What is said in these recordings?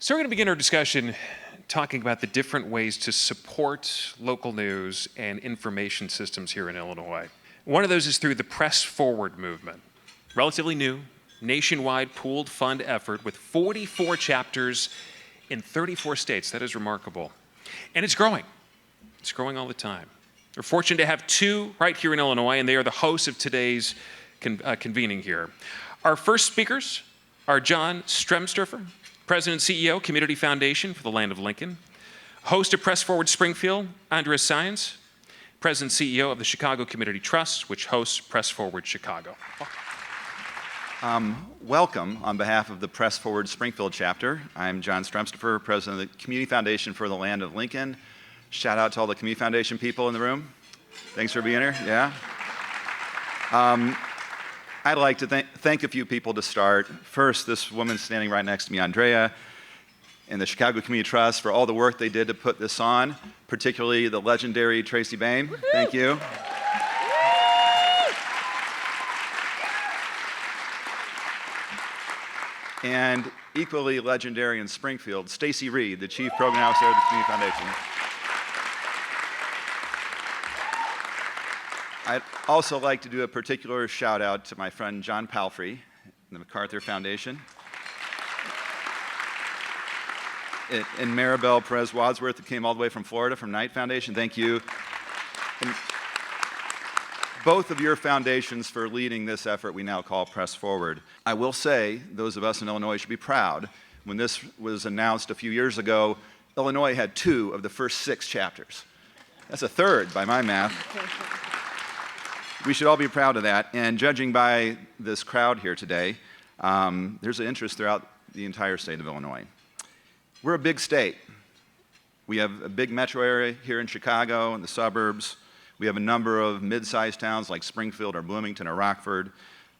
So we're going to begin our discussion talking about the different ways to support local news and information systems here in Illinois. One of those is through the Press Forward movement. Relatively new, nationwide pooled fund effort with 44 chapters in 34 states. That is remarkable. And it's growing. It's growing all the time. We're fortunate to have two right here in Illinois, and they are the hosts of today's convening here. Our first speakers are John Stremsterfer, President and CEO, Community Foundation for the Land of Lincoln. Host of Press Forward Springfield, Andrea Sáenz, President and CEO of the Chicago Community Trust, which hosts Press Forward Chicago. Welcome on behalf of the Press Forward Springfield chapter. I'm John Stremsterfer, President of the Community Foundation for the Land of Lincoln. Shout out to all the Community Foundation people in the room. Thanks for being here. Yeah. I'd like to thank a few people to start. First, this woman standing right next to me, Andrea, and the Chicago Community Trust for all the work they did to put this on, particularly the legendary Tracy Bain. Woo-hoo! Thank you. And equally legendary in Springfield, Stacy Reed, the Chief Program Officer of the Community Foundation. I'd also like to do a particular shout out to my friend John Palfrey and the MacArthur Foundation. And Maribel Perez Wadsworth, who came all the way from Florida from Knight Foundation. Thank you. And both of your foundations for leading this effort we now call Press Forward. I will say, those of us in Illinois should be proud. When this was announced a few years ago, Illinois had 2 of the first 6 chapters. That's a third by my math. We should all be proud of that. And judging by this crowd here today, there's an interest throughout the entire state of Illinois. We're a big state. We have a big metro area here in Chicago and the suburbs. We have a number of mid-sized towns like Springfield or Bloomington or Rockford.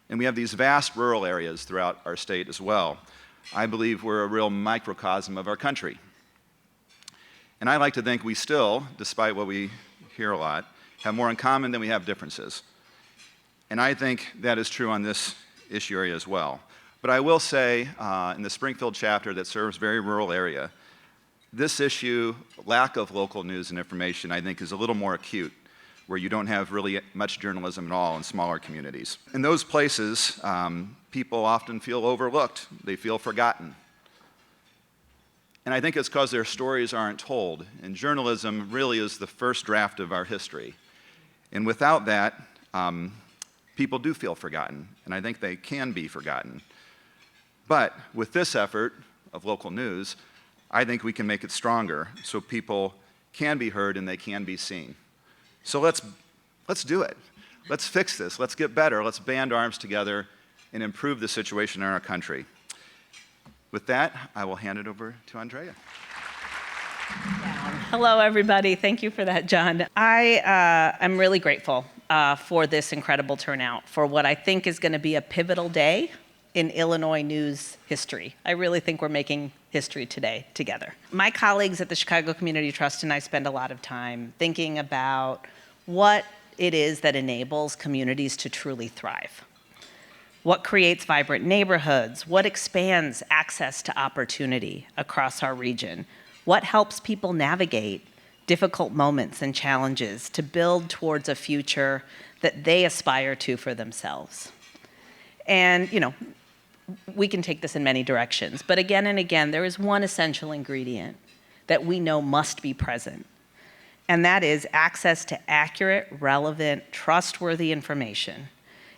And we have these vast rural areas throughout our state as well. I believe we're a real microcosm of our country. And I like to think we still, despite what we hear a lot, have more in common than we have differences. And I think that is true on this issue area as well. But I will say, in the Springfield chapter that serves a very rural area, this issue, lack of local news and information, I think is a little more acute, where you don't have really much journalism at all in smaller communities. In those places, people often feel overlooked. They feel forgotten. And I think it's because their stories aren't told. And journalism really is the first draft of our history. And without that, people do feel forgotten, and I think they can be forgotten. But with this effort of local news, I think we can make it stronger so people can be heard and they can be seen. So let's do it. Let's fix this. Let's get better. Let's band arms together and improve the situation in our country. With that, I will hand it over to Andrea. Hello, everybody. Thank you for that, John. I'm really grateful for this incredible turnout for what I think is going to be a pivotal day in Illinois news history. I really think we're making history today together. My colleagues at the Chicago Community Trust and I spend a lot of time thinking about what it is that enables communities to truly thrive. What creates vibrant neighborhoods? What expands access to opportunity across our region? What helps people navigate difficult moments and challenges to build towards a future that they aspire to for themselves? And, we can take this in many directions, but again and again, there is one essential ingredient that we know must be present, and that is access to accurate, relevant, trustworthy information.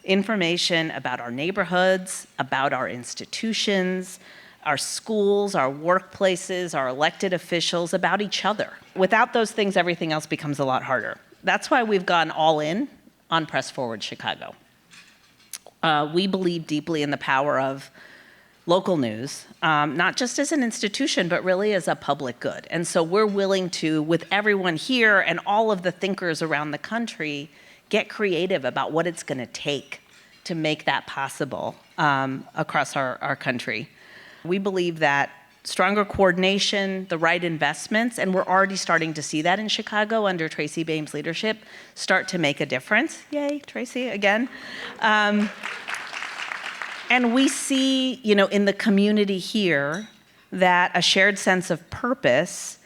Information about our neighborhoods, about our institutions, our schools, our workplaces, our elected officials, about each other. Without those things, everything else becomes a lot harder. That's why we've gone all in on Press Forward Chicago. We believe deeply in the power of local news, not just as an institution, but really as a public good. And so we're willing to, with everyone here and all of the thinkers around the country, get creative about what it's going to take to make that possible across our country. We believe that stronger coordination, the right investments, and we're already starting to see that in Chicago under Tracy Bain's leadership, start to make a difference. Yay, Tracy, again. And we see, in the community here, that a shared sense of purpose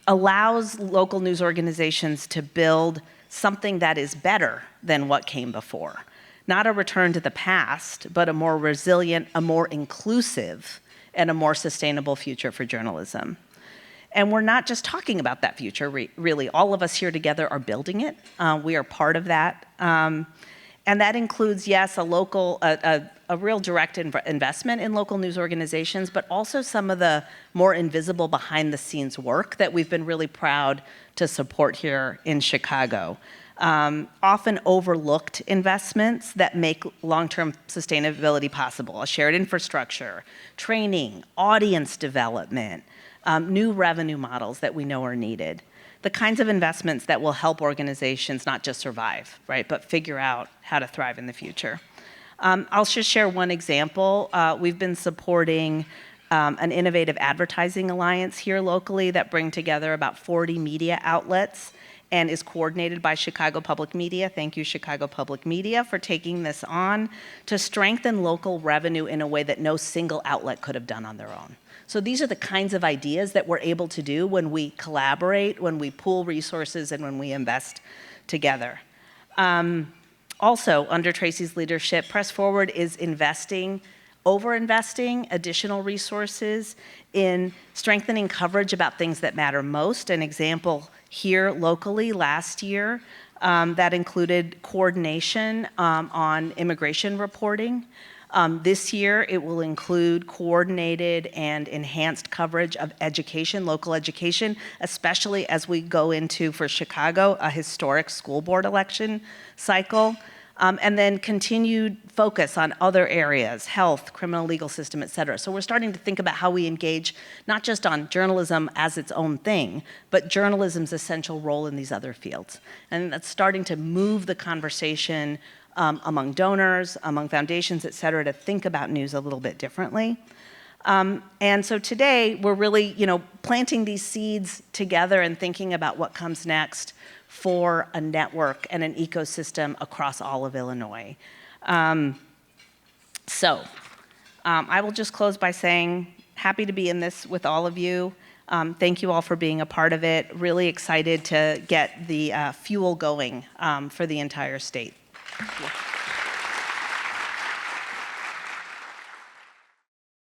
allows local news organizations to build something that is better than what came before. Not a return to the past, but a more resilient, a more inclusive, and a more sustainable future for journalism. And we're not just talking about that future, really. All of us here together are building it. We are part of that. And that includes, yes, a real direct investment in local news organizations, but also some of the more invisible behind-the-scenes work that we've been really proud to support here in Chicago. Often overlooked investments that make long-term sustainability possible. A shared infrastructure, training, audience development, new revenue models that we know are needed. The kinds of investments that will help organizations not just survive, right, but figure out how to thrive in the future. I'll just share one example. We've been supporting an innovative advertising alliance here locally that bring together about 40 media outlets and is coordinated by Chicago Public Media. Thank you, Chicago Public Media, for taking this on to strengthen local revenue in a way that no single outlet could have done on their own. So these are the kinds of ideas that we're able to do when we collaborate, when we pool resources, and when we invest together. Also, under Tracy's leadership, Press Forward is over-investing additional resources in strengthening coverage about things that matter most. An example here locally last year that included coordination on immigration reporting. This year, it will include coordinated and enhanced coverage of education, local education, especially as we go into, for Chicago, a historic school board election cycle. And then continued focus on other areas, health, criminal legal system, et cetera. So we're starting to think about how we engage not just on journalism as its own thing, but journalism's essential role in these other fields. And that's starting to move the conversation among donors, among foundations, et cetera, to think about news a little bit differently. And so today, we're really, planting these seeds together and thinking about what comes next for a network and an ecosystem across all of Illinois. I will just close by saying, happy to be in this with all of you. Thank you all for being a part of it. Really excited to get the fuel going for the entire state. Yeah.